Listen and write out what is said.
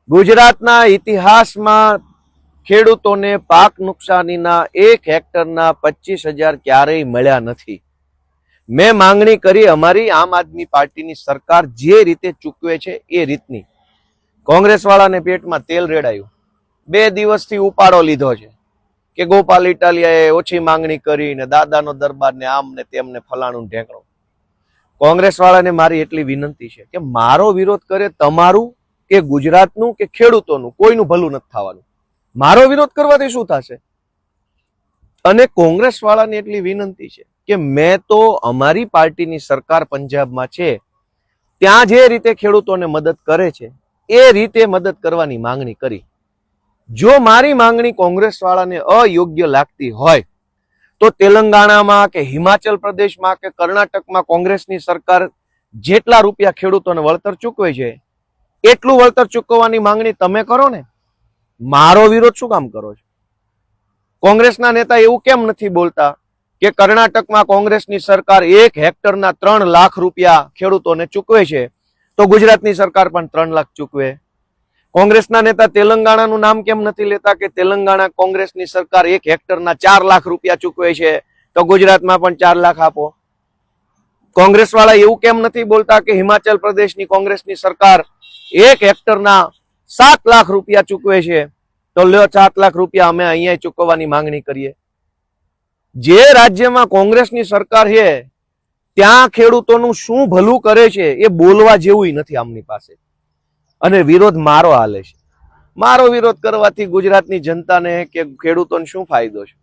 ગુજરાતના ઇતિહાસમાં ખેડૂતોને પાક નુકસાનીના 1 હેક્ટરના 25,000 ક્યારેય મળ્યા નથી। મેં માંગણી કરી અમારી આમ આદમી પાર્ટીની સરકાર જે રીતે ચૂકવે છે એ રીતની। કોંગ્રેસ વાળાને પેટમાં તેલ રેડાયું, 2 દિવસથી ઉપાડો લીધો છે કે ગોપાલ ઇટાલિયાએ ઓછી માંગણી કરી ને દાદાનો દરબાર ને આમ ને તેમ ને ફલાણું ઢેકણું। કોંગ્રેસ વાળાને મારી એટલી વિનંતી છે કે મારો વિરોધ કરે તમારું કે ગુજરાતનું કે ખેડૂતોનું કોઈનું ભલું નથી થવાનું। મારો વિરોધ કરવાથી શું થશે? અને કોંગ્રેસ વાળાની એટલી વિનંતી છે કે મેં તો અમારી પાર્ટીની સરકાર પંજાબમાં છે ત્યાં જે રીતે ખેડૂતોને મદદ કરે છે એ રીતે મદદ કરવાની માંગણી કરી। જો મારી માંગણી કોંગ્રેસ વાળાને અયોગ્ય લાગતી હોય તો તેલંગાણામાં કે હિમાચલ પ્રદેશમાં કે કર્ણાટકમાં કોંગ્રેસની સરકાર જેટલા રૂપિયા ખેડૂતોને વળતર ચૂકવે છે એટલું વળતર ચૂકવવાની માંગણી તમે કરો ને, મારો વિરોધ શું કામ કરો છો? કોંગ્રેસના નેતા એવું કેમ નથી બોલતા કે કર્ણાટકમાં કોંગ્રેસની સરકાર 1 હેક્ટરના 3 લાખ રૂપિયા ખેડૂતોને ચૂકવે છે તો ગુજરાતની સરકાર પણ 3 લાખ ચૂકવે? કોંગ્રેસના નેતા તેલંગાણાનું નામ કેમ નથી લેતા કે તેલંગાણા કોંગ્રેસની સરકાર 1 હેક્ટરના 4 લાખ રૂપિયા ચૂકવે છે તો ગુજરાતમાં પણ 4 લાખ આપો? કોંગ્રેસ વાળા એવું કેમ નથી બોલતા કે હિમાચલ પ્રદેશની કોંગ્રેસની સરકાર 1 હેક્ટરના 7 લાખ રૂપિયા ચૂકવે છે તો લ્યો 7 લાખ રૂપિયા અમે અહીંયા ચૂકવવાની માંગણી કરીએ? જે રાજ્યમાં કોંગ્રેસની સરકાર છે ત્યાં ખેડૂતોનું શું ભલું કરે છે એ બોલવા જેવું નથી આમની પાસે। અને વિરોધ મારો હાલે છે। મારો વિરોધ કરવાથી ગુજરાતની જનતાને કે ખેડૂતોને શું ફાયદો છે?